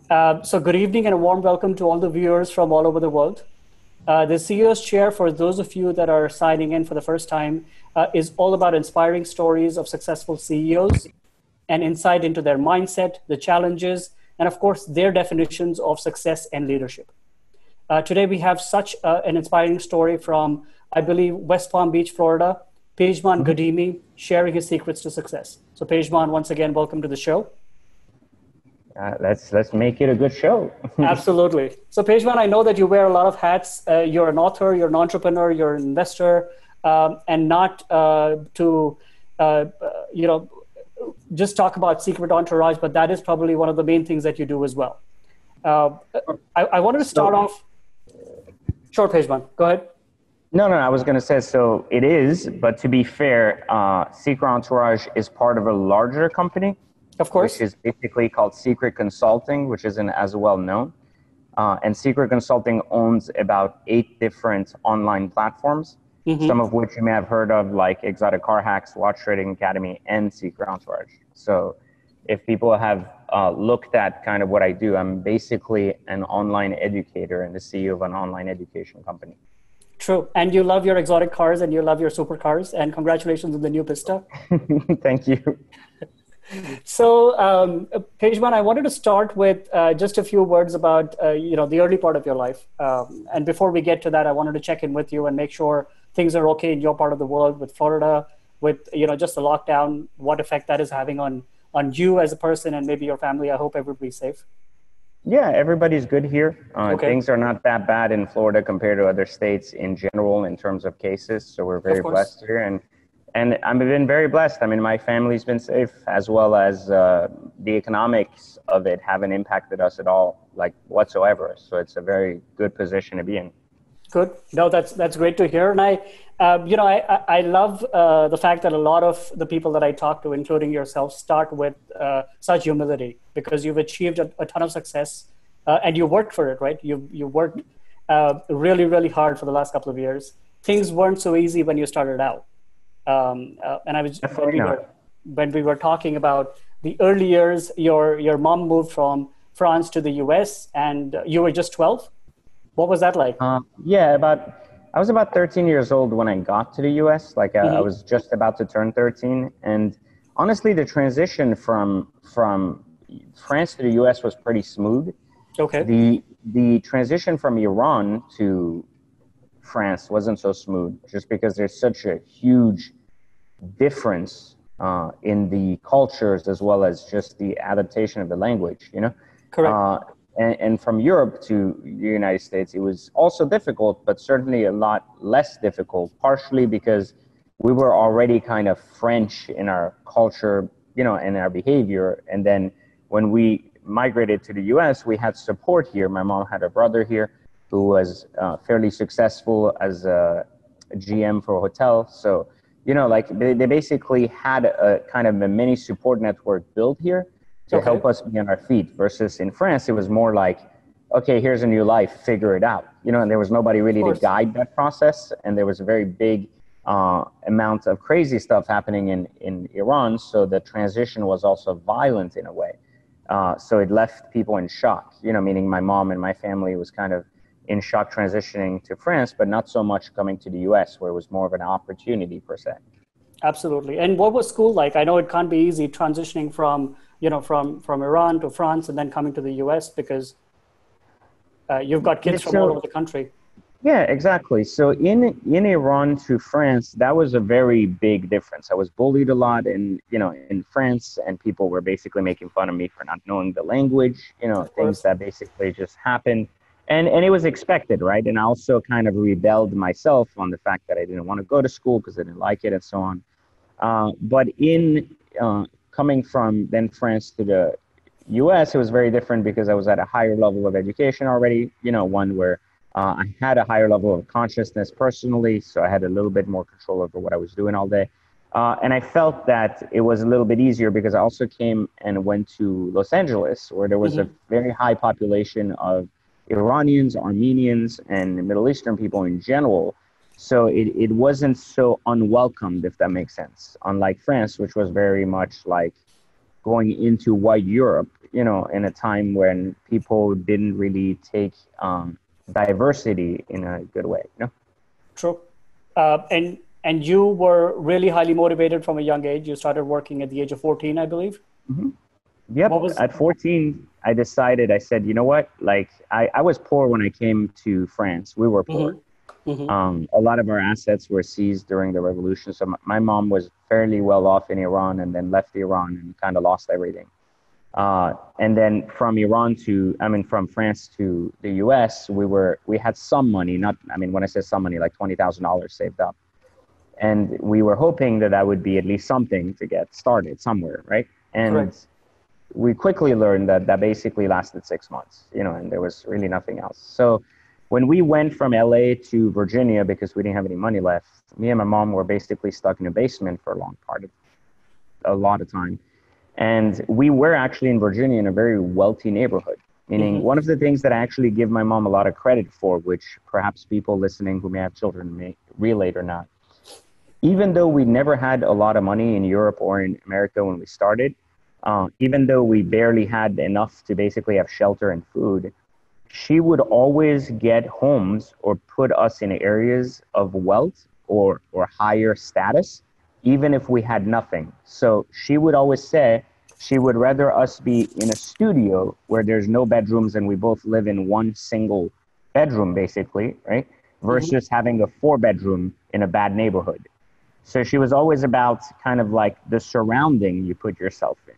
So good evening and a warm welcome to all the viewers from all over the world. The CEO's Chair, for those of you that are signing in for the first time, is all about inspiring stories of successful CEOs and insight into their mindset, the challenges, and of course, their definitions of success and leadership. Today, we have such an inspiring story from, I believe, West Palm Beach, Florida, Pejman Ghadimi, sharing his secrets to success. So Pejman, once again, welcome to the show. Let's make it a good show. Absolutely. So Pejman, I know that you wear a lot of hats. You're an author, you're an entrepreneur, you're an investor, and not just talk about Secret Entourage, but that is probably one of the main things that you do as well. I wanted to start off. Sure, Pejman, go ahead. No, I was going to say, so it is, but to be fair, Secret Entourage is part of a larger company. Of course. Which is basically called Secret Consulting, which isn't as well known. And Secret Consulting owns about 8 different online platforms, some of which you may have heard of, like Exotic Car Hacks, Watch Trading Academy, and Secret Entourage. So if people have looked at kind of what I do, I'm basically an online educator and the CEO of an online education company. True. And you love your exotic cars and you love your supercars. And congratulations on the new Pista. Thank you. So, Pejman, I wanted to start with just a few words about, the early part of your life. And before we get to that, I wanted to check in with you and make sure things are okay in your part of the world with Florida, with, just the lockdown, what effect that is having on you as a person and maybe your family. I hope everybody's safe. Yeah, everybody's good here. Okay. Things are not that bad in Florida compared to other states in general in terms of cases. So we're very blessed here. And I've been very blessed. I mean, my family's been safe, as well as the economics of it haven't impacted us at all, like whatsoever. So it's a very good position to be in. Good. No, that's great to hear. And I love the fact that a lot of the people that I talk to, including yourself, start with such humility because you've achieved a ton of success and you worked for it, right? You worked really, really hard for the last couple of years. Things weren't so easy when you started out. And I was when we were talking about the early years, your mom moved from France to the US and you were just 12. What was that like? I was about 13 years old when I got to the US. I was just about to turn 13. And honestly, the transition from France to the US was pretty smooth. Okay. The transition from Iran to France wasn't so smooth just because there's such a huge difference in the cultures as well as just the adaptation of the language, Correct. And from Europe to the United States, it was also difficult, but certainly a lot less difficult, partially because we were already kind of French in our culture, and our behavior. And then when we migrated to the US, we had support here. My mom had a brother here who was fairly successful as a GM for a hotel. So, they basically had a kind of a mini support network built here to help us be on our feet, versus in France, it was more like, okay, here's a new life, figure it out. And there was nobody really to guide that process. And there was a very big amount of crazy stuff happening in Iran. So the transition was also violent in a way. So it left people in shock, meaning my mom and my family was kind of in shock transitioning to France, but not so much coming to the US, where it was more of an opportunity per se. Absolutely. And what was school like? I know it can't be easy transitioning from Iran to France and then coming to the US because you've got kids from all over the country. Yeah, exactly. So in Iran to France, that was a very big difference. I was bullied a lot in France, and people were basically making fun of me for not knowing the language, things that basically just happened. And it was expected, right? And I also kind of rebelled myself on the fact that I didn't want to go to school because I didn't like it and so on. But in coming from then France to the US, it was very different because I was at a higher level of education already, one where I had a higher level of consciousness personally, so I had a little bit more control over what I was doing all day. And I felt that it was a little bit easier because I also came and went to Los Angeles, where there was a very high population of Iranians, Armenians, and Middle Eastern people in general. So it wasn't so unwelcomed, if that makes sense. Unlike France, which was very much like, going into white Europe, you know, in a time when people didn't really take diversity in a good way, you know? True. And you were really highly motivated from a young age. You started working at the age of 14, I believe. Mm-hmm. Yep. What was At 14, I decided, I said, you know what? Like, I was poor when I came to France. We were poor. A lot of our assets were seized during the revolution. So my mom was fairly well off in Iran and then left Iran and kind of lost everything. And then from France to the US, we had some money, when I say some money, like $20,000 saved up. And we were hoping that would be at least something to get started somewhere, right? And correct? we quickly learned that basically lasted 6 months, you know, and there was really nothing else. So when we went from LA to Virginia, because we didn't have any money left, me and my mom were basically stuck in a basement for a lot of time. And we were actually in Virginia in a very wealthy neighborhood, meaning one of the things that I actually give my mom a lot of credit for, which perhaps people listening who may have children may relate or not. Even though we never had a lot of money in Europe or in America when we started, even though we barely had enough to basically have shelter and food, she would always get homes or put us in areas of wealth or higher status, even if we had nothing. So she would always say she would rather us be in a studio where there's no bedrooms and we both live in one single bedroom, basically, right? Versus having a 4-bedroom in a bad neighborhood. So she was always about kind of like the surrounding you put yourself in.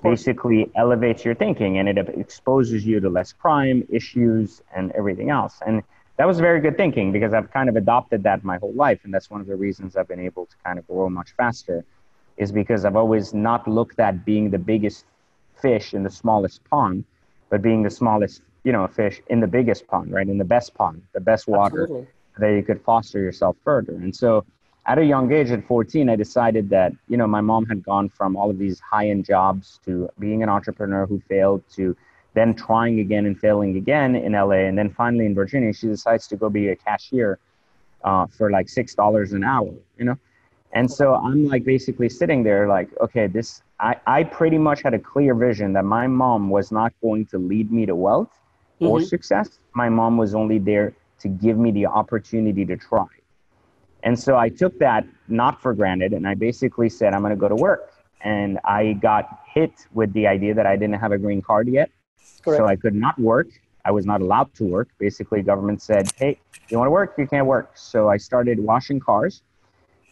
Basically elevates your thinking and it exposes you to less crime, issues, and everything else. And that was very good thinking because I've kind of adopted that my whole life. And that's one of the reasons I've been able to kind of grow much faster is because I've always not looked at being the biggest fish in the smallest pond, but being the smallest, you know, fish in the biggest pond, right? In the best pond, the best water. Absolutely. That you could foster yourself further. And so at a young age, at 14, I decided that, you know, my mom had gone from all of these high-end jobs to being an entrepreneur who failed to then trying again and failing again in LA. And then finally in Virginia, she decides to go be a cashier for like $6 an hour, you know? And so I'm like basically sitting there like, okay, I pretty much had a clear vision that my mom was not going to lead me to wealth or success. My mom was only there to give me the opportunity to try. And so I took that not for granted, and I basically said, I'm going to go to work. And I got hit with the idea that I didn't have a green card yet. Correct. So I could not work. I was not allowed to work. Basically, government said, hey, you want to work? You can't work. So I started washing cars,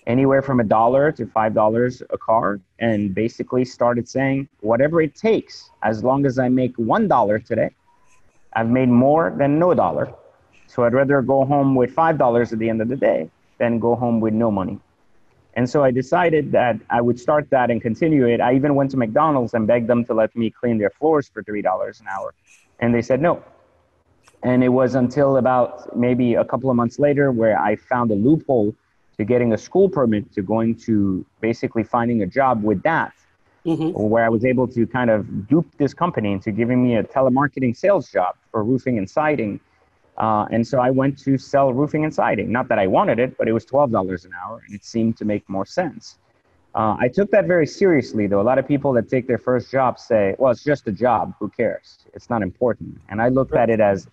anywhere from $1 to $5 a car, and basically started saying, whatever it takes, as long as I make $1 today, I've made more than no dollar. So I'd rather go home with $5 at the end of the day than go home with no money. And so I decided that I would start that and continue it. I even went to McDonald's and begged them to let me clean their floors for $3 an hour. And they said no. And it was until about maybe a couple of months later where I found a loophole to getting a school permit to going to basically finding a job with that, where I was able to kind of dupe this company into giving me a telemarketing sales job for roofing and siding. And so I went to sell roofing and siding. Not that I wanted it, but it was $12 an hour, and it seemed to make more sense. I took that very seriously, though. A lot of people that take their first job say, well, it's just a job. Who cares? It's not important. And I looked at it as,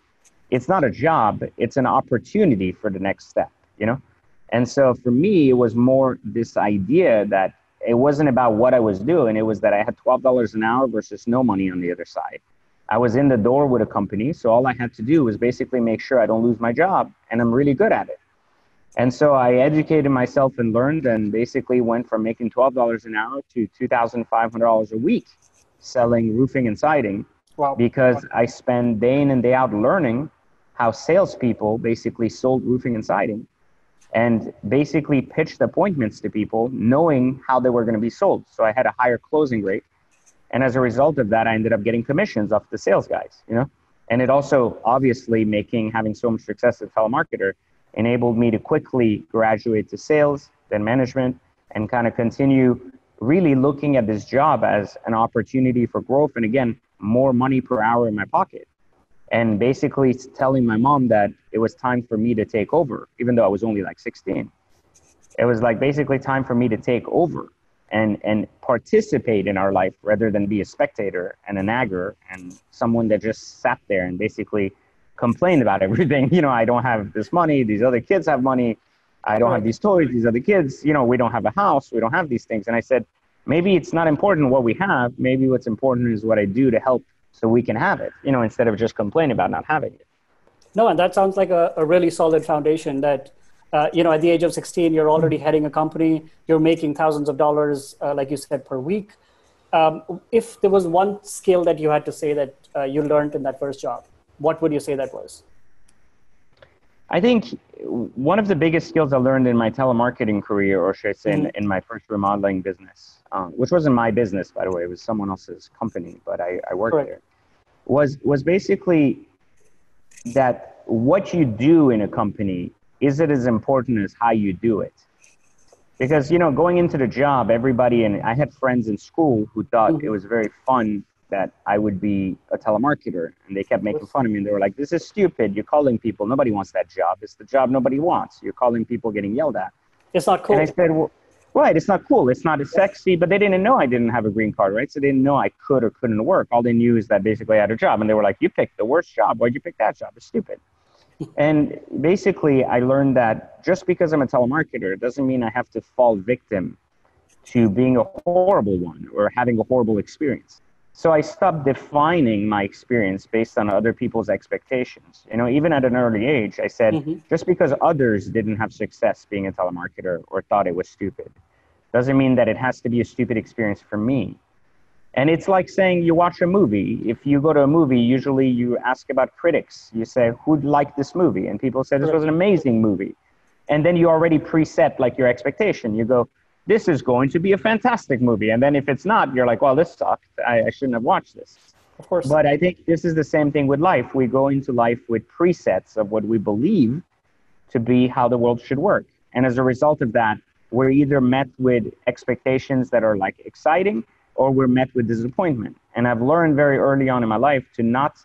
it's not a job. It's an opportunity for the next step, you know? And so for me, it was more this idea that it wasn't about what I was doing. It was that I had $12 an hour versus no money on the other side. I was in the door with a company, so all I had to do was basically make sure I don't lose my job, and I'm really good at it. And so I educated myself and learned and basically went from making $12 an hour to $2,500 a week selling roofing and siding. Wow. Because I spend day in and day out learning how salespeople basically sold roofing and siding and basically pitched appointments to people knowing how they were going to be sold. So I had a higher closing rate. And as a result of that, I ended up getting commissions off the sales guys, you know? And it also obviously having so much success as a telemarketer enabled me to quickly graduate to sales, then management, and kind of continue really looking at this job as an opportunity for growth. And again, more money per hour in my pocket. And basically telling my mom that it was time for me to take over, even though I was only like 16. It was like basically time for me to take over and participate in our life rather than be a spectator and a nagger and someone that just sat there and basically complained about everything. I don't have this money. These other kids have money. I don't have these toys. These other kids, we don't have a house. We don't have these things. And I said, maybe it's not important what we have. Maybe what's important is what I do to help so we can have it, instead of just complaining about not having it. No, and that sounds like a really solid foundation that, at the age of 16, you're already heading a company, you're making thousands of dollars, like you said, per week. If there was one skill that you had to say that you learned in that first job, what would you say that was? I think one of the biggest skills I learned in my telemarketing career, or should I say in my first remodeling business, which wasn't my business, by the way, it was someone else's company, but I worked there, was basically that what you do in a company is it as important as how you do it. Because, going into the job, everybody, and I had friends in school who thought it was very fun that I would be a telemarketer, and they kept making fun of me, and they were like, this is stupid. You're calling people. Nobody wants that job. It's the job nobody wants. You're calling people getting yelled at. It's not cool. And I said, well, right, it's not cool. It's not as sexy, but they didn't know I didn't have a green card, right? So they didn't know I could or couldn't work. All they knew is that basically I had a job, and they were like, you picked the worst job. Why'd you pick that job? It's stupid. And basically, I learned that just because I'm a telemarketer, it doesn't mean I have to fall victim to being a horrible one or having a horrible experience. So I stopped defining my experience based on other people's expectations. Even at an early age, I said, just because others didn't have success being a telemarketer or thought it was stupid, doesn't mean that it has to be a stupid experience for me. And it's like saying you watch a movie. If you go to a movie, usually you ask about critics. You say, who'd like this movie? And people say, this was an amazing movie. And then you already preset like your expectation. You go, this is going to be a fantastic movie. And then if it's not, you're like, well, this sucked. I shouldn't have watched this. Of course. But I think this is the same thing with life. We go into life with presets of what we believe to be how the world should work. And as a result of that, we're either met with expectations that are like exciting, or we're met with disappointment. And I've learned very early on in my life to not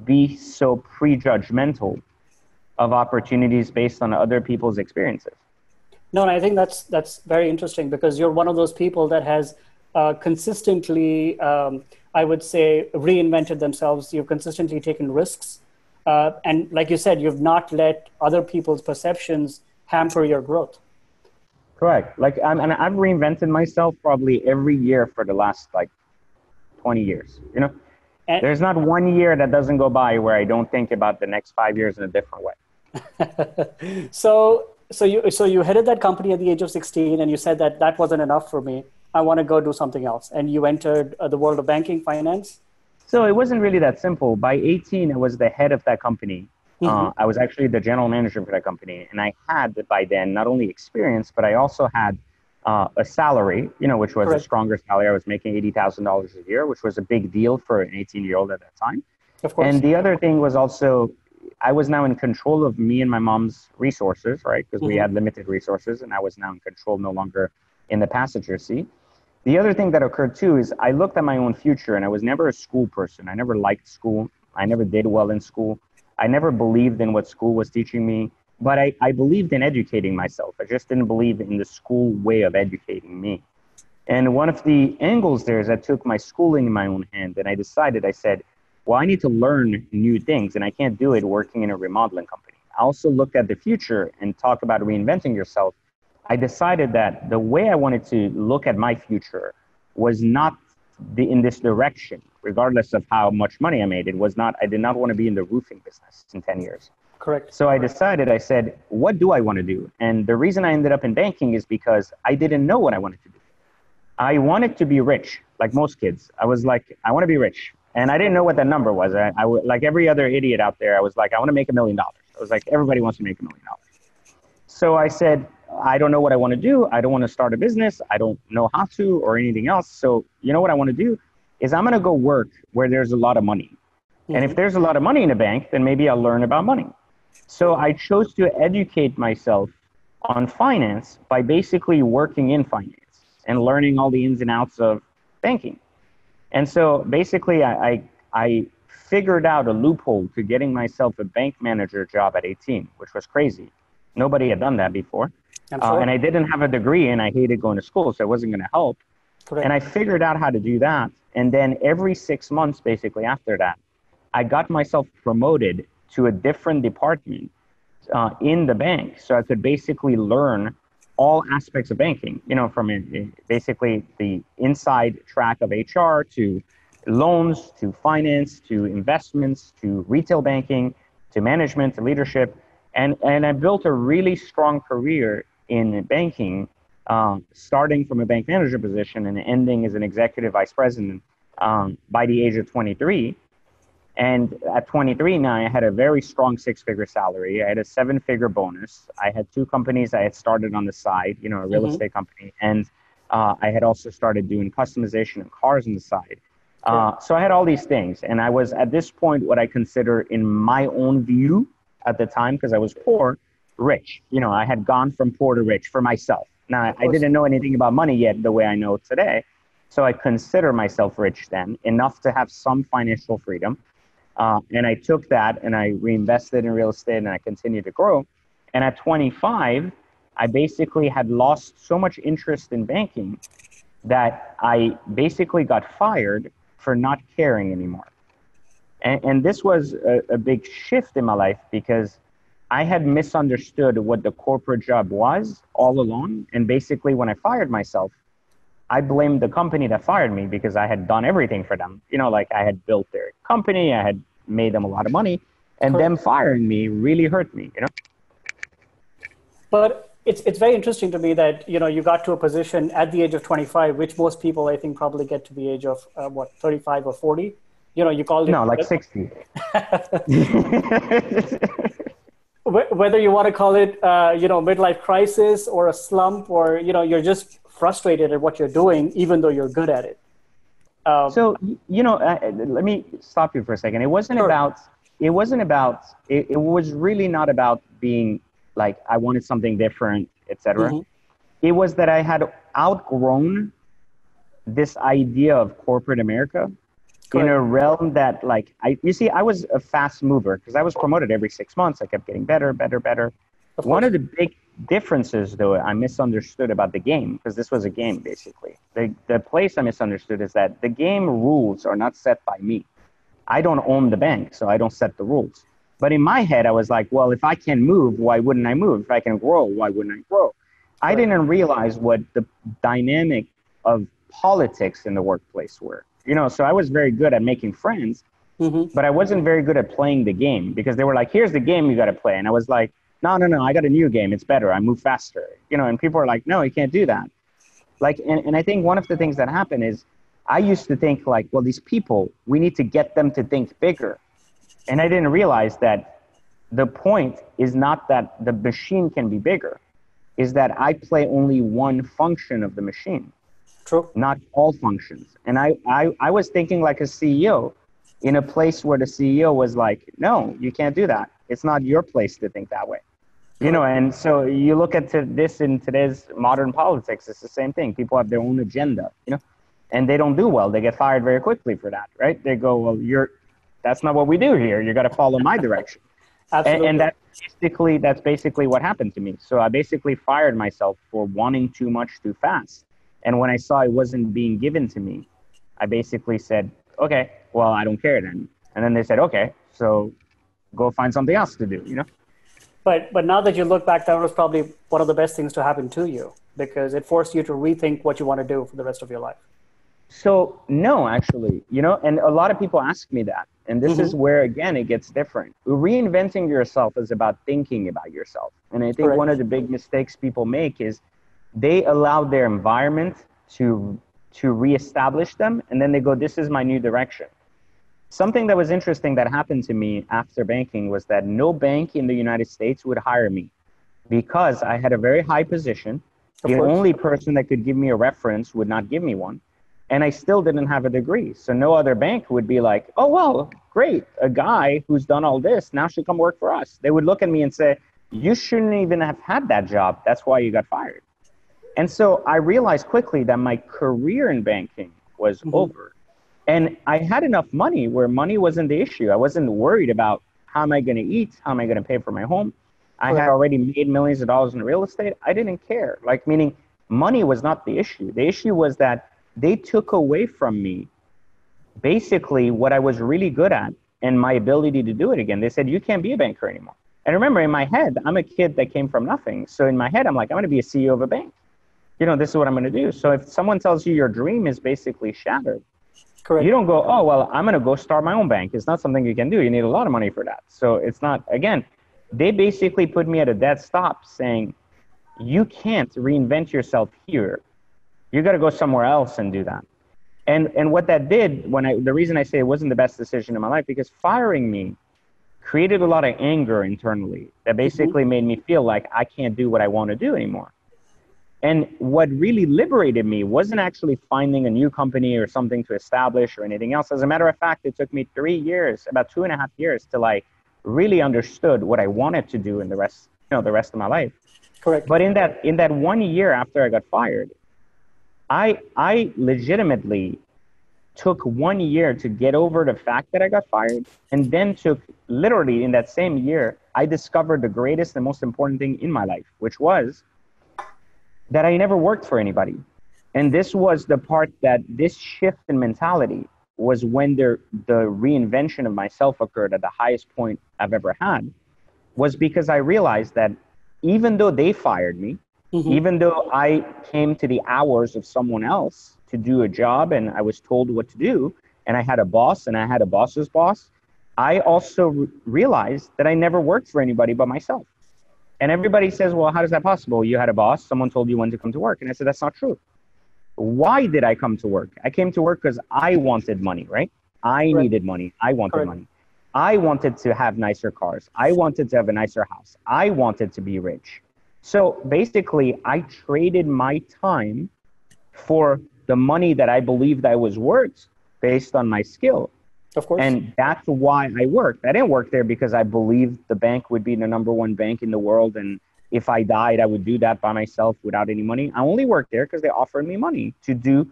be so prejudgmental of opportunities based on other people's experiences. No, and I think that's very interesting because you're one of those people that has consistently, I would say, reinvented themselves. You've consistently taken risks. And like you said, you've not let other people's perceptions hamper your growth. Correct. And I've reinvented myself probably every year for the last 20 years. And there's not one year that doesn't go by where I don't think about the next 5 years in a different way. So you headed that company at the age of 16, and you said that wasn't enough for me. I want to go do something else. And you entered the world of banking, finance. So it wasn't really that simple. By 18, I was the head of that company. I was actually the general manager for that company. And I had by then not only experience, but I also had a salary, which was a stronger salary. I was making $80,000 a year, which was a big deal for an 18-year-old at that time. Of course. And the other thing was also, I was now in control of me and my mom's resources, right? Because we had limited resources, and I was now in control, no longer in the passenger seat. The other thing that occurred too is I looked at my own future, and I was never a school person. I never liked school. I never did well in school. I never believed in what school was teaching me, but I believed in educating myself. I just didn't believe in the school way of educating me. And one of the angles there is I took my schooling in my own hand, and I said, well, I need to learn new things, and I can't do it working in a remodeling company. I also looked at the future and talk about reinventing yourself. I decided that the way I wanted to look at my future was not in this direction, regardless of how much money I made. I did not want to be in the roofing business in 10 years. Correct. So I said, what do I want to do? And the reason I ended up in banking is because I didn't know what I wanted to do. I wanted to be rich, like most kids. I was like, I want to be rich. And I didn't know what that number was. I like every other idiot out there, I was like, I want to make $1 million. I was like, everybody wants to make $1 million. So I said, I don't know what I want to do. I don't want to start a business. I don't know how to or anything else. So you know what I want to do is I'm going to go work where there's a lot of money. And if there's a lot of money in a bank, then maybe I'll learn about money. So I chose to educate myself on finance by basically working in finance and learning all the ins and outs of banking. And so basically I figured out a loophole to getting myself a bank manager job at 18, which was crazy. Nobody had done that before. And I didn't have a degree, and I hated going to school, so it wasn't going to help. And I figured out how to do that. And then every 6 months, basically after that, I got myself promoted to a different department in the bank. So I could basically learn all aspects of banking, from basically the inside track of HR to loans, to finance, to investments, to retail banking, to management, to leadership. And I built a really strong career in banking, starting from a bank manager position and ending as an executive vice president by the age of 23. And at 23 now, I had a very strong 6-figure salary. I had a 7-figure bonus. I had 2 companies I had started on the side, a real estate company. And I had also started doing customization of cars on the side. So I had all these things. And I was at this point, what I consider in my own view at the time, because I was poor, rich. I had gone from poor to rich for myself. Now, I didn't know anything about money yet the way I know today. So I consider myself rich then, enough to have some financial freedom. And I took that and I reinvested in real estate and I continued to grow. And at 25, I basically had lost so much interest in banking that I basically got fired for not caring anymore. And this was a big shift in my life because I had misunderstood what the corporate job was all along. And basically when I fired myself, I blamed the company that fired me because I had done everything for them. Like I had built their company, I had made them a lot of money, and them firing me really hurt me, But it's very interesting to me that, you got to a position at the age of 25, which most people, I think, probably get to the age of, 35 or 40. You called it... No, like 60. Whether you want to call it, midlife crisis or a slump, or, you're just frustrated at what you're doing, even though you're good at it. So, let me stop you for a second. It was really not about being like, I wanted something different, etc. It was that I had outgrown this idea of corporate America in a realm that I was a fast mover because I was promoted every 6 months. I kept getting better. One of the big differences, though, I misunderstood about the game, because this was a game, basically. The place I misunderstood is that the game rules are not set by me. I don't own the bank, so I don't set the rules. But in my head, I was like, well, if I can move, why wouldn't I move? If I can grow, why wouldn't I grow? I didn't realize what the dynamic of politics in the workplace were. So I was very good at making friends, but I wasn't very good at playing the game because they were like, here's the game you got to play. And I was like, no, I got a new game. It's better. I move faster, and people are like, no, you can't do that. And I think one of the things that happened is I used to think well, these people, we need to get them to think bigger. And I didn't realize that the point is not that the machine can be bigger, is that I play only one function of the machine. True. Not all functions. And I was thinking like a CEO in a place where the CEO was like, no, you can't do that. It's not your place to think that way. And so you look at this in today's modern politics, it's the same thing. People have their own agenda, and they don't do well. They get fired very quickly for that, right? They go, well, that's not what we do here. You got to follow my direction. Absolutely. And that's basically what happened to me. So I basically fired myself for wanting too much too fast. And when I saw it wasn't being given to me, I basically said, okay, well, I don't care then. And then they said, okay, so go find something else to do, But now that you look back, that was probably one of the best things to happen to you because it forced you to rethink what you want to do for the rest of your life. So no, actually, and a lot of people ask me that. And this is where, again, it gets different. Reinventing yourself is about thinking about yourself. And I think one of the big mistakes people make is they allow their environment to reestablish them. And then they go, this is my new direction. Something that was interesting that happened to me after banking was that no bank in the United States would hire me because I had a very high position. The only person that could give me a reference would not give me one. And I still didn't have a degree. So no other bank would be like, oh, well, great. A guy who's done all this now should come work for us. They would look at me and say, you shouldn't even have had that job. That's why you got fired. And so I realized quickly that my career in banking was over. And I had enough money where money wasn't the issue. I wasn't worried about how am I going to eat? How am I going to pay for my home? I had already made millions of dollars in real estate. I didn't care. Meaning money was not the issue. The issue was that they took away from me basically what I was really good at and my ability to do it again. They said, you can't be a banker anymore. And remember, in my head, I'm a kid that came from nothing. So in my head, I'm like, I'm going to be a CEO of a bank. You know, this is what I'm going to do. So if someone tells you your dream is basically shattered, Correct. you don't go, oh, well, I'm going to go start my own bank. It's not something you can do. You need a lot of money for that. So it's not, again, they basically put me at a dead stop saying, you can't reinvent yourself here. You got to go somewhere else and do that. And what that did, the reason I say it wasn't the best decision in my life, because firing me created a lot of anger internally that basically made me feel like I can't do what I want to do anymore. And what really liberated me wasn't actually finding a new company or something to establish or anything else. As a matter of fact, it took me 3 years, about 2.5 years, till I really understood what I wanted to do in the rest of my life. Correct. But in that 1 year after I got fired, I legitimately took 1 year to get over the fact that I got fired, and then took literally in that same year, I discovered the greatest and most important thing in my life, which was that I never worked for anybody. And this was the part that this shift in mentality was when the reinvention of myself occurred at the highest point I've ever had, was because I realized that even though they fired me, even though I came to the hours of someone else to do a job and I was told what to do, and I had a boss and I had a boss's boss, I also realized that I never worked for anybody but myself. And everybody says, well, how is that possible? You had a boss, someone told you when to come to work. And I said, that's not true. Why did I come to work? I came to work because I wanted money, right? I needed money. I wanted money. I wanted to have nicer cars. I wanted to have a nicer house. I wanted to be rich. So basically, I traded my time for the money that I believed I was worth based on my skill. Of course. And that's why I worked. I didn't work there because I believed the bank would be the #1 bank in the world. And if I died, I would do that by myself without any money. I only worked there because they offered me money to do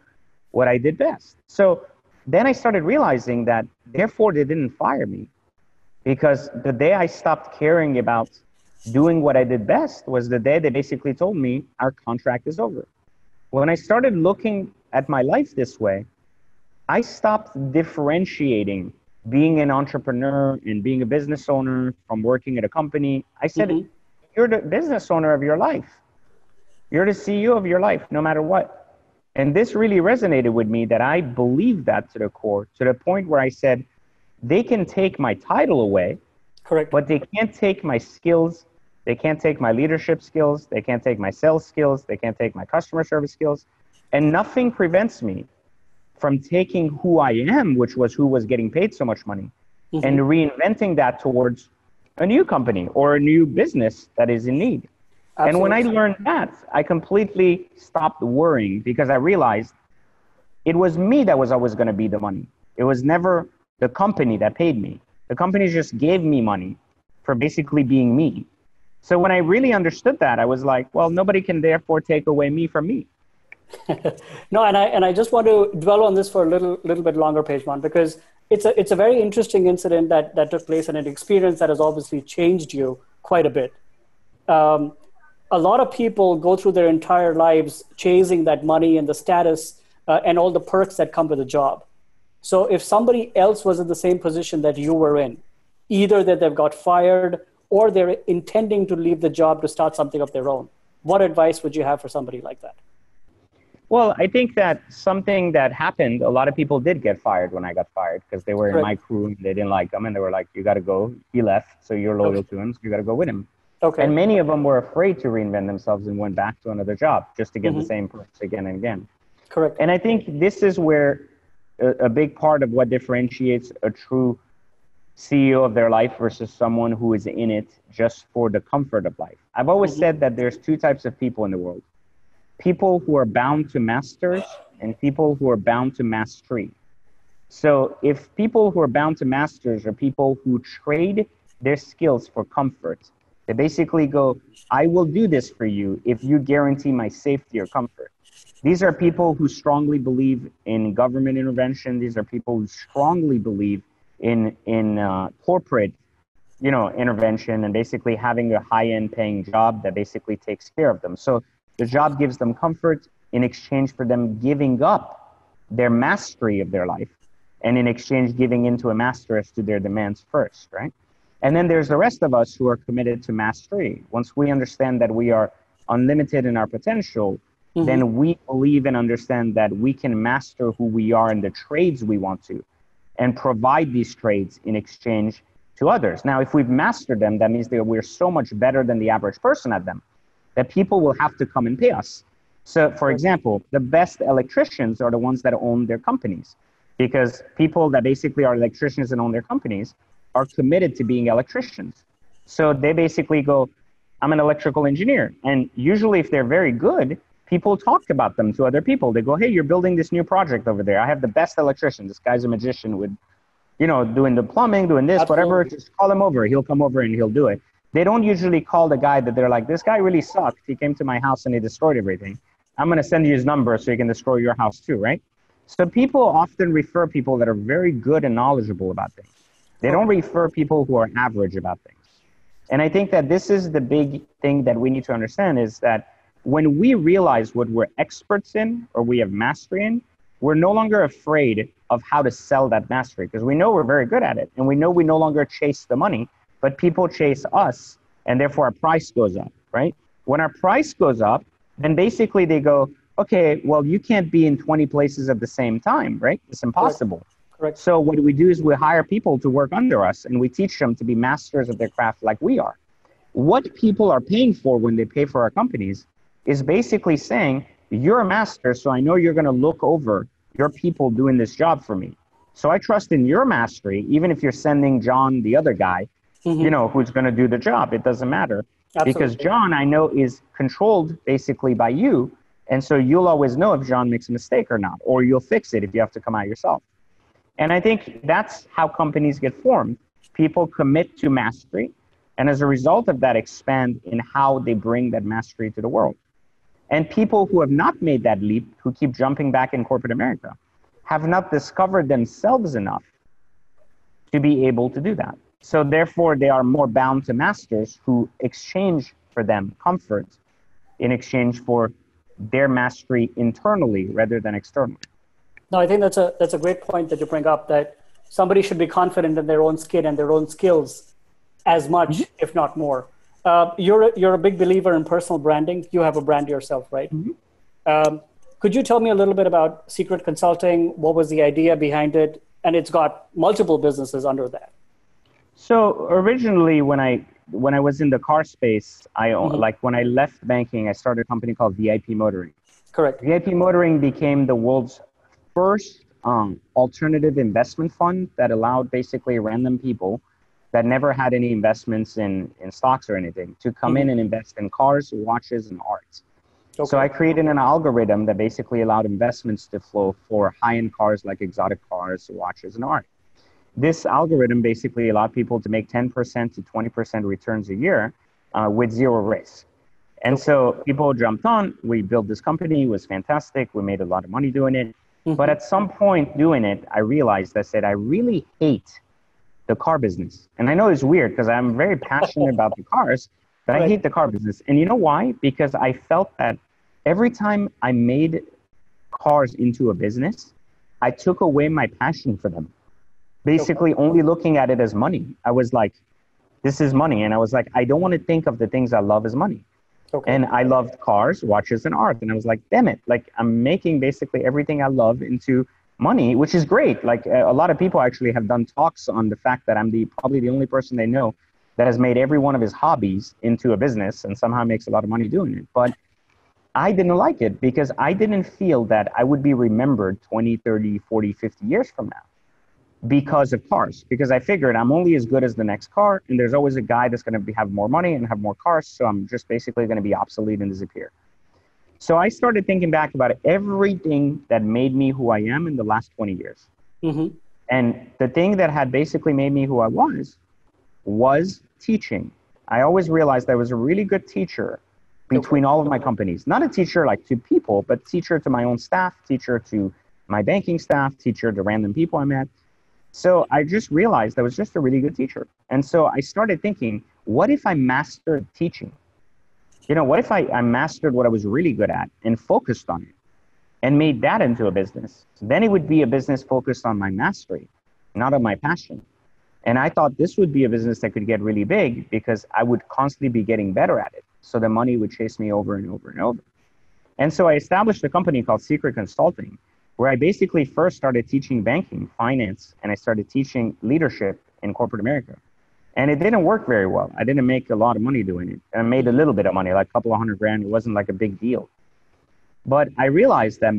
what I did best. So then I started realizing that therefore they didn't fire me, because the day I stopped caring about doing what I did best was the day they basically told me our contract is over. When I started looking at my life this way, I stopped differentiating being an entrepreneur and being a business owner from working at a company. I said, you're the business owner of your life. You're the CEO of your life, no matter what. And this really resonated with me, that I believe that to the core, to the point where I said, they can take my title away, correct, but they can't take my skills. They can't take my leadership skills. They can't take my sales skills. They can't take my customer service skills. And nothing prevents me from taking who I am, which was who was getting paid so much money, and reinventing that towards a new company or a new business that is in need. Absolutely. And when I learned that, I completely stopped worrying, because I realized it was me that was always going to be the money. It was never the company that paid me. The company just gave me money for basically being me. So when I really understood that, I was like, well, nobody can therefore take away me from me. No, and I just want to dwell on this for a little bit longer, Pejman, because it's a very interesting incident that took place, and an experience that has obviously changed you quite a bit. A lot of people go through their entire lives chasing that money and the status and all the perks that come with a job. So if somebody else was in the same position that you were in, either that they've got fired or they're intending to leave the job to start something of their own, what advice would you have for somebody like that? Well, I think that something that happened, a lot of people did get fired when I got fired, because they were in my crew and they didn't like him, and they were like, you got to go. He left, so you're loyal to him, so you got to go with him. Okay. And many of them were afraid to reinvent themselves and went back to another job just to get the same perks again and again. Correct. And I think this is where a big part of what differentiates a true CEO of their life versus someone who is in it just for the comfort of life. I've always said that there's two types of people in the world: people who are bound to masters and people who are bound to mastery. So if people who are bound to masters are people who trade their skills for comfort, they basically go, I will do this for you if you guarantee my safety or comfort. These are people who strongly believe in government intervention. These are people who strongly believe in corporate, intervention, and basically having a high-end paying job that basically takes care of them. So the job gives them comfort in exchange for them giving up their mastery of their life, and in exchange giving into a master as to their demands first, right? And then there's the rest of us who are committed to mastery. Once we understand that we are unlimited in our potential, then we believe and understand that we can master who we are in the trades we want to, and provide these trades in exchange to others. Now, if we've mastered them, that means that we're so much better than the average person at them that people will have to come and pay us. So, for example, the best electricians are the ones that own their companies, because people that basically are electricians and own their companies are committed to being electricians. So they basically go, I'm an electrical engineer. And usually if they're very good, people talk about them to other people. They go, hey, you're building this new project over there. I have the best electrician. This guy's a magician with, you know, doing the plumbing, doing this, whatever. Just call him over. He'll come over and he'll do it. They don't usually call the guy that they're like, this guy really sucked. He came to my house and he destroyed everything. I'm going to send you his number so he can destroy your house too, right? So people often refer people that are very good and knowledgeable about things. They don't refer people who are average about things. And I think that this is the big thing that we need to understand, is that when we realize what we're experts in or we have mastery in, we're no longer afraid of how to sell that mastery, because we know we're very good at it. And we know we no longer chase the money, but people chase us, and therefore our price goes up, right? When our price goes up, then basically they go, okay, well, you can't be in 20 places at the same time, right? It's impossible. Correct. So what we do is we hire people to work under us, and we teach them to be masters of their craft like we are. What people are paying for when they pay for our companies is basically saying, you're a master, so I know you're going to look over your people doing this job for me. So I trust in your mastery, even if you're sending John, the other guy, you know, who's going to do the job. It doesn't matter. Absolutely. Because John, I know, is controlled basically by you. And so you'll always know if John makes a mistake or not, or you'll fix it if you have to come out yourself. And I think that's how companies get formed. People commit to mastery, and as a result of that, expand in how they bring that mastery to the world. And people who have not made that leap, who keep jumping back in corporate America, have not discovered themselves enough to be able to do that. So therefore, they are more bound to masters who exchange for them comfort in exchange for their mastery internally rather than externally. No, I think that's a great point that you bring up, that somebody should be confident in their own skin and their own skills as much, if not more. You're a big believer in personal branding. You have a brand yourself, right? Could you tell me a little bit about Secret Consulting? What was the idea behind it? And it's got multiple businesses under that. So originally, when I was in the car space, like when I left banking, I started a company called VIP Motoring. Correct. VIP Motoring became the world's first alternative investment fund that allowed basically random people that never had any investments in stocks or anything to come in and invest in cars, watches, and art. Okay. So I created an algorithm that basically allowed investments to flow for high-end cars like exotic cars, watches, and art. This algorithm basically allowed people to make 10% to 20% returns a year with zero risk. And so people jumped on. We built this company. It was fantastic. We made a lot of money doing it. But at some point doing it, I realized, I said, I really hate the car business. And I know it's weird because I'm very passionate about the cars, but I hate the car business. And you know why? Because I felt that every time I made cars into a business, I took away my passion for them. Basically only looking at it as money. I was like, this is money. And I was like, I don't want to think of the things I love as money. And I loved cars, watches, and art. And I was like, damn it. Like, I'm making basically everything I love into money, which is great. Like, a lot of people actually have done talks on the fact that I'm probably the only person they know that has made every one of his hobbies into a business and somehow makes a lot of money doing it. But I didn't like it because I didn't feel that I would be remembered 20, 30, 40, 50 years from now because of cars. Because I figured I'm only as good as the next car, and there's always a guy that's going to have more money and have more cars, so I'm just basically going to be obsolete and disappear. So I started thinking back about everything that made me who I am in the last 20 years. And the thing that had basically made me who I was teaching. I always realized I was a really good teacher between all of my companies. Not a teacher like to people, but teacher to my own staff, teacher to my banking staff, teacher to random people I met. So I just realized I was just a really good teacher. And so I started thinking, what if I mastered teaching? You know, what if I mastered what I was really good at and focused on it? and made that into a business, then it would be a business focused on my mastery, not on my passion. And I thought this would be a business that could get really big because I would constantly be getting better at it. So the money would chase me over and over and over. And so I established a company called Secret Consulting, where I basically first started teaching banking, finance, and I started teaching leadership in corporate America. And it didn't work very well. I didn't make a lot of money doing it. And I made a little bit of money, like a couple of $100,000. It wasn't like a big deal. But I realized that,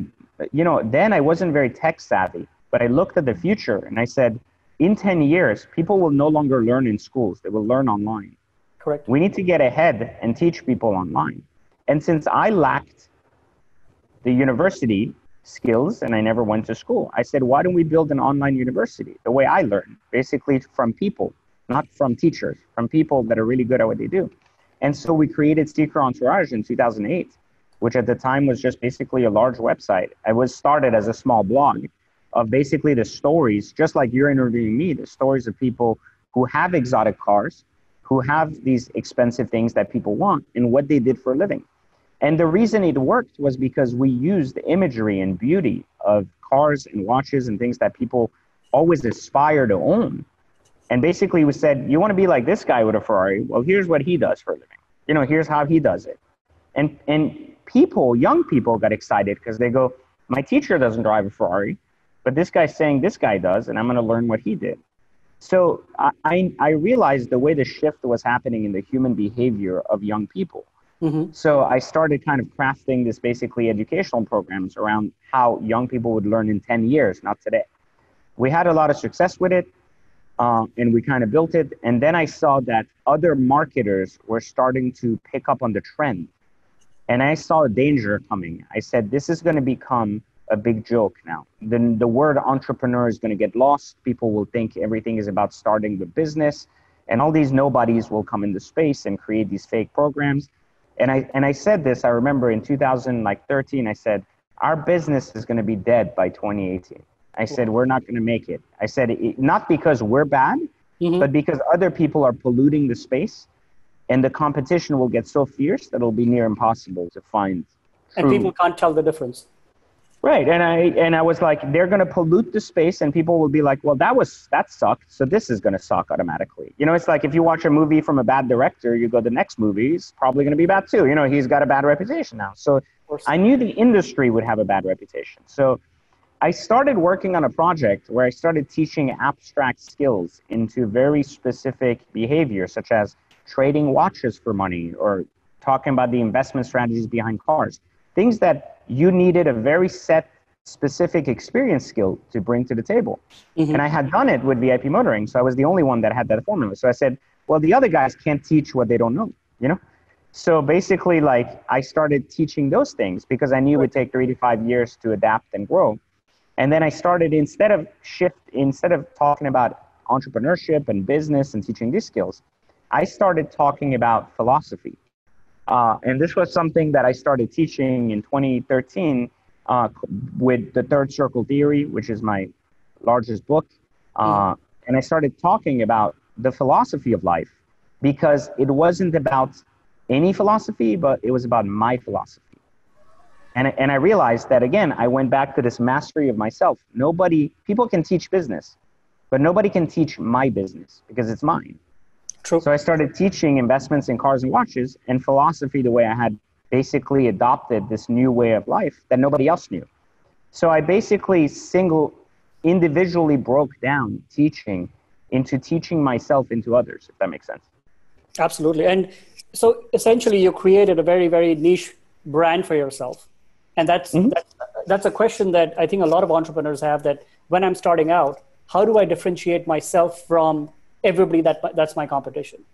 then I wasn't very tech savvy, but I looked at the future and I said, in 10 years, people will no longer learn in schools. They will learn online. Correct. We need to get ahead and teach people online. And since I lacked the university skills and I never went to school, I said, why don't we build an online university the way I learned, basically from people, not from teachers, from people that are really good at what they do. And so we created Secret Entourage in 2008, which at the time was just basically a large website. I was started as a small blog of basically the stories, just like you're interviewing me, the stories of people who have exotic cars, who have these expensive things that people want, and what they did for a living. And the reason it worked was because we used the imagery and beauty of cars and watches and things that people always aspire to own. And basically we said, you want to be like this guy with a Ferrari? Well, here's what he does for a living. Here's how he does it. And people, young people got excited because they go, my teacher doesn't drive a Ferrari, but this guy's saying this guy does, and I'm going to learn what he did. So I realized the way the shift was happening in the human behavior of young people. Mm-hmm. So I started kind of crafting this basically educational programs around how young people would learn in 10 years, not today. We had a lot of success with it, and we kind of built it. And then I saw that other marketers were starting to pick up on the trend. And I saw a danger coming. I said, this is going to become a big joke now. Then the word entrepreneur is going to get lost. People will think everything is about starting the business, and all these nobodies will come into space and create these fake programs. And I said this, I remember in 2013, I said, our business is going to be dead by 2018. I said, we're not going to make it. I said, not because we're bad, Mm-hmm. but because other people are polluting the space, and the competition will get so fierce that it'll be near impossible to find true. And people can't tell the difference. Right. And I was like, they're going to pollute the space, and people will be like, well, that sucked, so this is going to suck automatically. It's like if you watch a movie from a bad director, you go, the next movie is probably going to be bad too. He's got a bad reputation now. So I knew the industry would have a bad reputation. So I started working on a project where I started teaching abstract skills into very specific behaviors, such as trading watches for money or talking about the investment strategies behind cars, things that you needed a very set, specific experience skill to bring to the table. Mm-hmm. And I had done it with VIP motoring, so I was the only one that had that formula. So I said, well, the other guys can't teach what they don't know, So basically, I started teaching those things because I knew it would take 3 to 5 years to adapt and grow. And then I started, instead of talking about entrepreneurship and business and teaching these skills, I started talking about philosophy. And this was something that I started teaching in 2013 with the Third Circle Theory, which is my largest book. And I started talking about the philosophy of life because it wasn't about any philosophy, but it was about my philosophy. And I realized that, again, I went back to this mastery of myself. People can teach business, but nobody can teach my business because it's mine. True. So I started teaching investments in cars and watches and philosophy the way I had basically adopted this new way of life that nobody else knew. So I basically individually broke down teaching into teaching myself into others, if that makes sense. Absolutely. And so essentially you created a very, very niche brand for yourself. And that's a question that I think a lot of entrepreneurs have, that when I'm starting out, how do I differentiate myself from everybody that's my competition?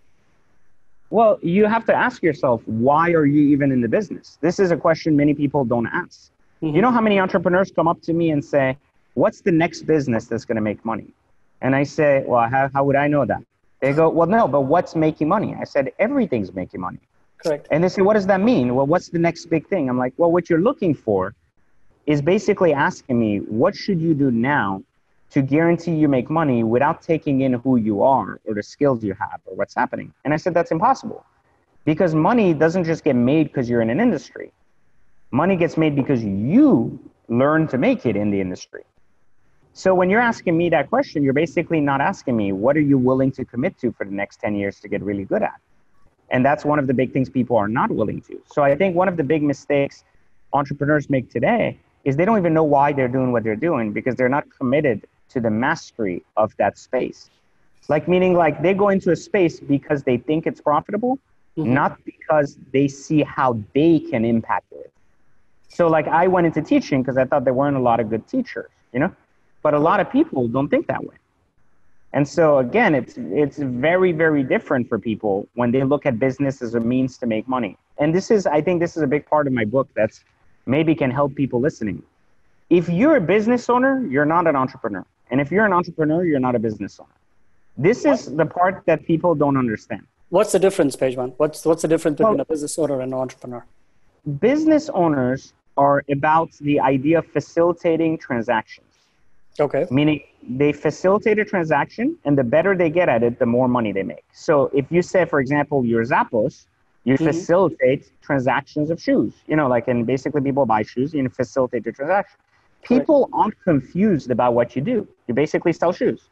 Well, you have to ask yourself, why are you even in the business? This is a question many people don't ask. Mm-hmm. You know how many entrepreneurs come up to me and say, what's the next business that's going to make money? And I say, well, how would I know that? They go, well, no, but what's making money? I said, everything's making money. Correct. And they say, what does that mean? Well, what's the next big thing? I'm like, well, what you're looking for is basically asking me, what should you do now to guarantee you make money without taking in who you are or the skills you have or what's happening? And I said, that's impossible, because money doesn't just get made because you're in an industry. Money gets made because you learn to make it in the industry. So when you're asking me that question, you're basically not asking me, what are you willing to commit to for the next 10 years to get really good at? And that's one of the big things people are not willing to. So I think one of the big mistakes entrepreneurs make today is they don't even know why they're doing what they're doing, because they're not committed to the mastery of that space. Like, meaning like they go into a space because they think it's profitable, not because they see how they can impact it. So like I went into teaching because I thought there weren't a lot of good teachers, you know, but a lot of people don't think that way. And so again, it's very, very different for people when they look at business as a means to make money. And I think this is a big part of my book that's maybe can help people listening. If you're a business owner, you're not an entrepreneur. And if you're an entrepreneur, you're not a business owner. This is the part that people don't understand. What's the difference, Pejman? What's the difference between a business owner and an entrepreneur? Business owners are about the idea of facilitating transactions. Okay. Meaning they facilitate a transaction, and the better they get at it, the more money they make. So if you say, for example, you're Zappos, you facilitate transactions of shoes, you know, like, and basically people buy shoes, you facilitate the transaction. People aren't confused about what you do. You basically sell shoes.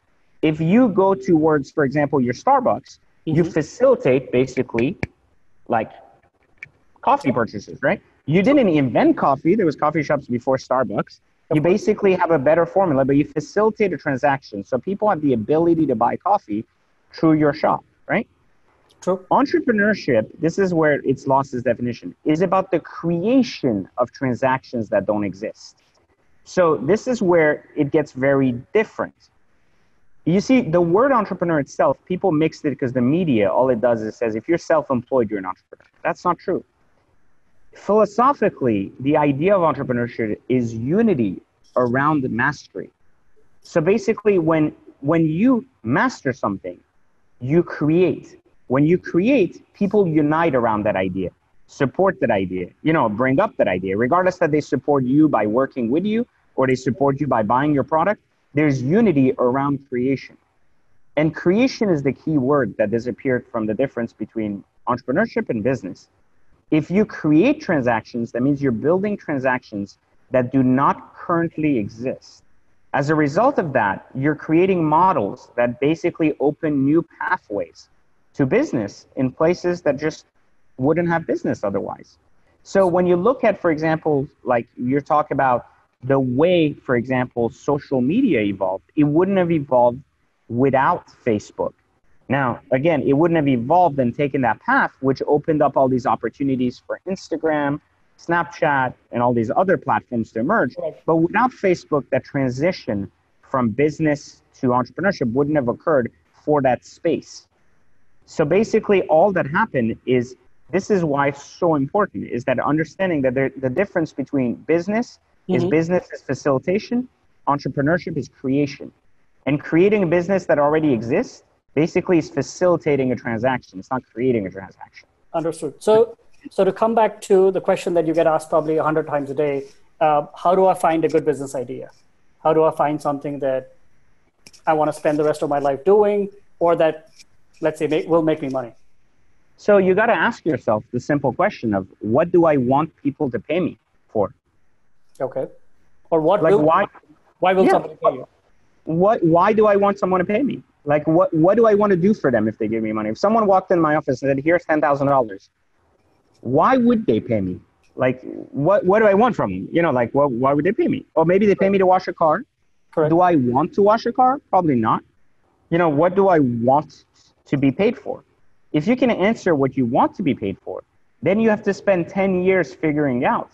If you go towards, for example, your Starbucks, you facilitate basically like coffee purchases, right? You didn't invent coffee. There was coffee shops before Starbucks. You basically have a better formula, but you facilitate a transaction. So people have the ability to buy coffee through your shop, right? True. Entrepreneurship, this is where it's lost its definition, is about the creation of transactions that don't exist. So this is where it gets very different. You see, the word entrepreneur itself, people mixed it because the media, all it does is says, if you're self-employed, you're an entrepreneur. That's not true. Philosophically, the idea of entrepreneurship is unity around mastery. So basically, when you master something, you create. When you create, people unite around that idea, support that idea, you know, bring up that idea, regardless that they support you by working with you or they support you by buying your product. There's unity around creation. And creation is the key word that disappeared from the difference between entrepreneurship and business. If you create transactions, that means you're building transactions that do not currently exist. As a result of that, you're creating models that basically open new pathways to business in places that just wouldn't have business otherwise. So when you look at, for example, like you're talking about the way, for example, social media evolved, it wouldn't have evolved without Facebook. Now, again, it wouldn't have evolved and taken that path, which opened up all these opportunities for Instagram, Snapchat, and all these other platforms to emerge. But without Facebook, that transition from business to entrepreneurship wouldn't have occurred for that space. So basically, all that happened is, this is why it's so important, is that understanding that the difference between business is facilitation, entrepreneurship is creation. And creating a business that already exists basically is facilitating a transaction. It's not creating a transaction. Understood. So to come back to the question that you get asked probably 100 times a day, how do I find a good business idea? How do I find something that I want to spend the rest of my life doing, or that, let's say, will make me money? So you got to ask yourself the simple question of, what do I want people to pay me for? Okay. Or why will somebody pay you? Why do I want someone to pay me? Like, what do I want to do for them if they give me money? If someone walked in my office and said, here's $10,000, why would they pay me? Like, what do I want from them? You know, like, why would they pay me? Or maybe they pay me to wash a car. Correct. Do I want to wash a car? Probably not. You know, what do I want to be paid for? If you can answer what you want to be paid for, then you have to spend 10 years figuring out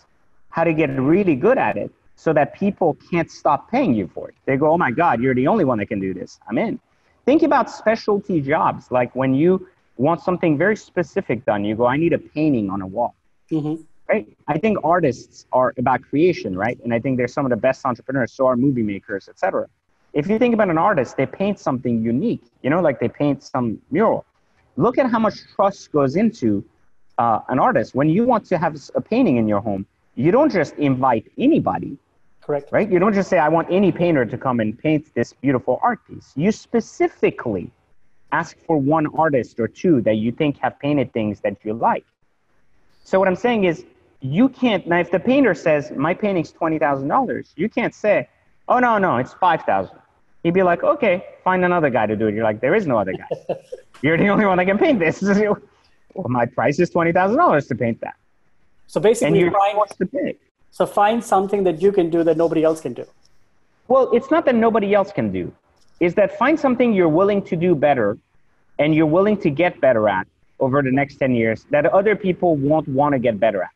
how to get really good at it so that people can't stop paying you for it. They go, oh my God, you're the only one that can do this. I'm in. Think about specialty jobs. Like when you want something very specific done, you go, I need a painting on a wall. Right? I think artists are about creation, right? And I think they're some of the best entrepreneurs, so are movie makers, etc. If you think about an artist, they paint something unique, you know, like they paint some mural. Look at how much trust goes into an artist. When you want to have a painting in your home, you don't just invite anybody. Correct. Right? You don't just say, I want any painter to come and paint this beautiful art piece. You specifically ask for one artist or two that you think have painted things that you like. So what I'm saying is, You can't, now if the painter says, my painting's $20,000, you can't say, oh, no, it's 5,000. He'd be like, okay, find another guy to do it. You're like, there is no other guy. You're the only one that can paint this. Well, my price is $20,000 to paint that. So basically, and you're forced to pay. So find something that you can do that nobody else can do. Well, it's not that nobody else can do. It's that find something you're willing to do better and you're willing to get better at over the next 10 years that other people won't want to get better at.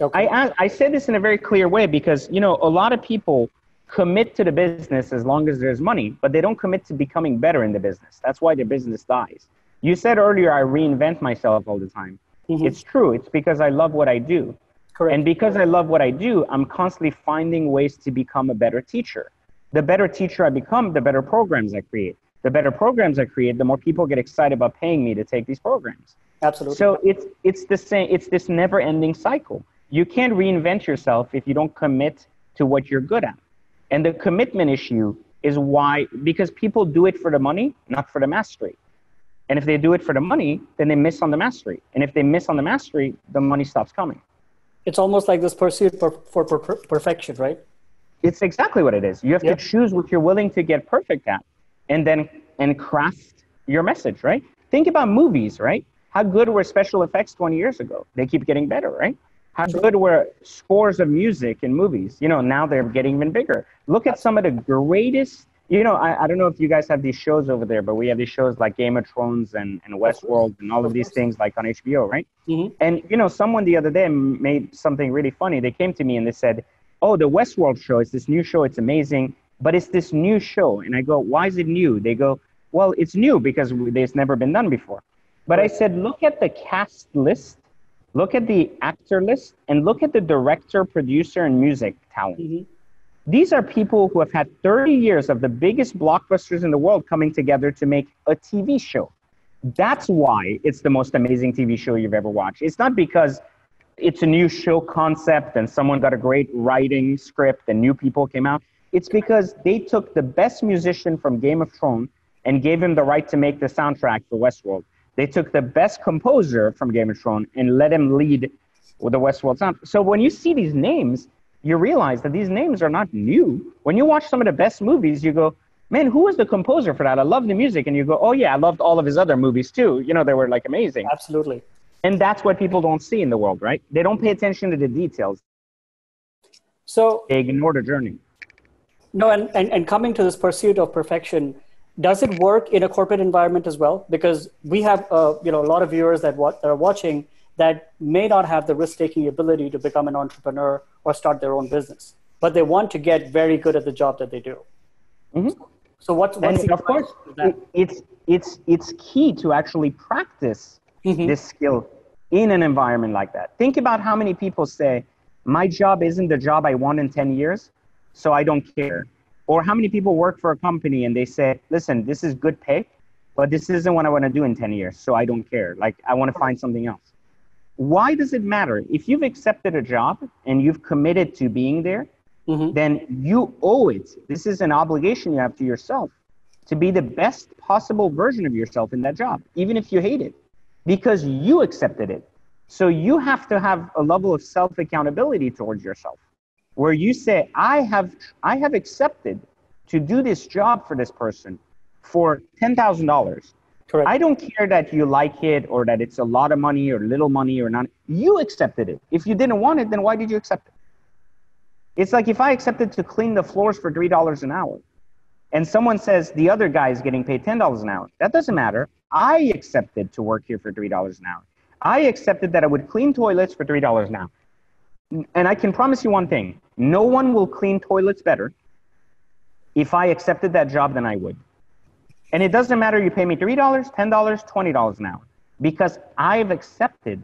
Okay. I say this in a very clear way because, you know, a lot of people commit to the business as long as there's money, but they don't commit to becoming better in the business. That's why their business dies. You said earlier, I reinvent myself all the time. Mm-hmm. It's true. It's because I love what I do. Correct. And because I love what I do, I'm constantly finding ways to become a better teacher. The better teacher I become, the better programs I create. The better programs I create, the more people get excited about paying me to take these programs. Absolutely. So it's the same. It's this never-ending cycle. You can't reinvent yourself if you don't commit to what you're good at. And the commitment issue is why, because people do it for the money, not for the mastery. And if they do it for the money, then they miss on the mastery. And if they miss on the mastery, the money stops coming. It's almost like this pursuit for perfection, right? It's exactly what it is. You have to choose what you're willing to get perfect at and craft your message, right? Think about movies, right? How good were special effects 20 years ago? They keep getting better, right? How good were scores of music in movies? You know, now they're getting even bigger. Look at some of the greatest, you know, I don't know if you guys have these shows over there, but we have these shows like Game of Thrones and Westworld and all of these things like on HBO, right? Mm-hmm. And, you know, someone the other day made something really funny. They came to me and they said, oh, the Westworld show, it's this new show, it's amazing, but it's this new show. And I go, why is it new? They go, well, it's new because it's never been done before. But I said, look at the cast list, look at the actor list, and look at the director, producer, and music talent. Mm-hmm. These are people who have had 30 years of the biggest blockbusters in the world coming together to make a TV show. That's why it's the most amazing TV show you've ever watched. It's not because it's a new show concept and someone got a great writing script and new people came out. It's because they took the best musician from Game of Thrones and gave him the right to make the soundtrack for Westworld. They took the best composer from Game of Thrones and let him lead with the Westworld sound. So when you see these names, you realize that these names are not new. When you watch some of the best movies, you go, man, who was the composer for that? I love the music. And you go, oh yeah, I loved all of his other movies too. You know, they were like amazing. Absolutely. And that's what people don't see in the world, right? They don't pay attention to the details. So they ignore the journey. No, and coming to this pursuit of perfection, does it work in a corporate environment as well? Because we have you know, a lot of viewers that are watching that may not have the risk-taking ability to become an entrepreneur or start their own business, but they want to get very good at the job that they do. Mm-hmm. So what's and of course, it's key to actually practice this skill in an environment like that. Think about how many people say, my job isn't the job I want in 10 years, so I don't care. Or how many people work for a company and they say, listen, this is good pay, but this isn't what I want to do in 10 years, so I don't care. Like, I want to find something else. Why does it matter? If you've accepted a job and you've committed to being there, then you owe it. This is an obligation you have to yourself to be the best possible version of yourself in that job, even if you hate it, because you accepted it. So you have to have a level of self-accountability towards yourself, where you say, I have accepted to do this job for this person for $10,000. Correct. I don't care that you like it or that it's a lot of money or little money or not. You accepted it. If you didn't want it, then why did you accept it? It's like if I accepted to clean the floors for $3 an hour and someone says the other guy is getting paid $10 an hour. That doesn't matter. I accepted to work here for $3 an hour. I accepted that I would clean toilets for $3 an hour. And I can promise you one thing. No one will clean toilets better if I accepted that job than I would. And it doesn't matter you pay me $3, $10, $20 an hour, because I've accepted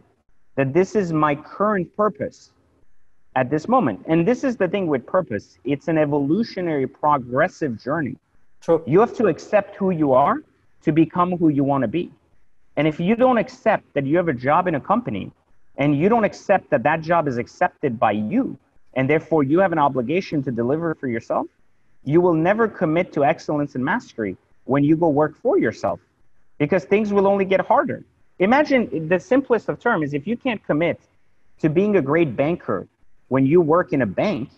that this is my current purpose at this moment. And this is the thing with purpose. It's an evolutionary, progressive journey. True. You have to accept who you are to become who you want to be. And if you don't accept that you have a job in a company and you don't accept that that job is accepted by you, and therefore you have an obligation to deliver for yourself, you will never commit to excellence and mastery when you go work for yourself, because things will only get harder. Imagine the simplest of terms is if you can't commit to being a great banker when you work in a bank,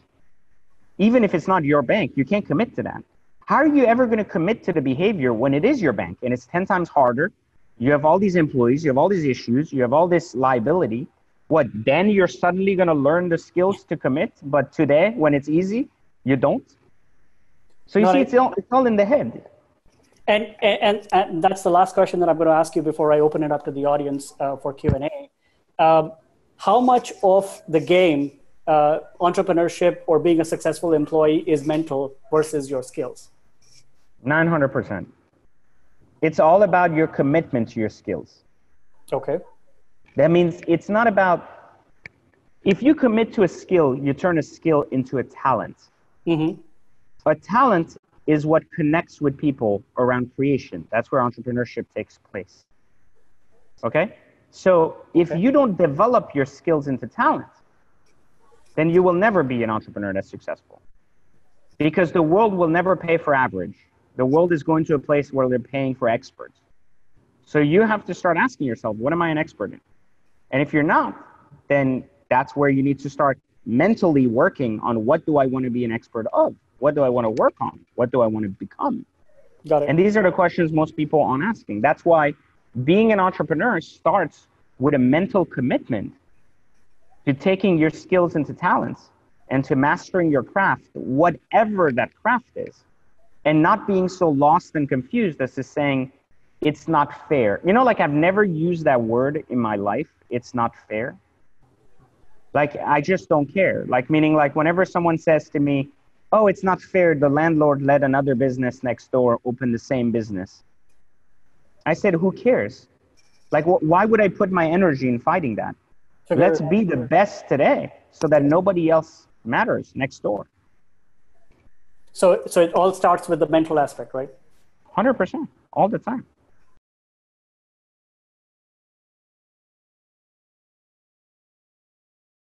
even if it's not your bank, you can't commit to that. How are you ever going to commit to the behavior when it is your bank and it's 10 times harder? You have all these employees, you have all these issues, you have all this liability. What, then you're suddenly going to learn the skills to commit, but today, when it's easy, you don't? So you see, it's all in the head. And that's the last question that I'm going to ask you before I open it up to the audience for Q&A. How much of the game, entrepreneurship or being a successful employee, is mental versus your skills? 900%. It's all about your commitment to your skills. Okay. That means it's not about, if you commit to a skill, you turn a skill into a talent. Mm-hmm. A talent is what connects with people around creation. That's where entrepreneurship takes place. Okay? So if you don't develop your skills into talent, then you will never be an entrepreneur that's successful. Because the world will never pay for average. The world is going to a place where they're paying for experts. So you have to start asking yourself, what am I an expert in? And if you're not, then that's where you need to start mentally working on, what do I want to be an expert of? What do I want to work on? What do I want to become? Got it. And these are the questions most people aren't asking. That's why being an entrepreneur starts with a mental commitment to taking your skills into talents and to mastering your craft, whatever that craft is, and not being so lost and confused as to saying, it's not fair. You know, like, I've never used that word in my life, it's not fair. Like, I just don't care. Like, meaning, like, whenever someone says to me, oh, it's not fair, the landlord let another business next door open the same business, I said, who cares? Like, why would I put my energy in fighting that? Let's be the best today so that nobody else matters next door. So it all starts with the mental aspect, right? 100%, all the time.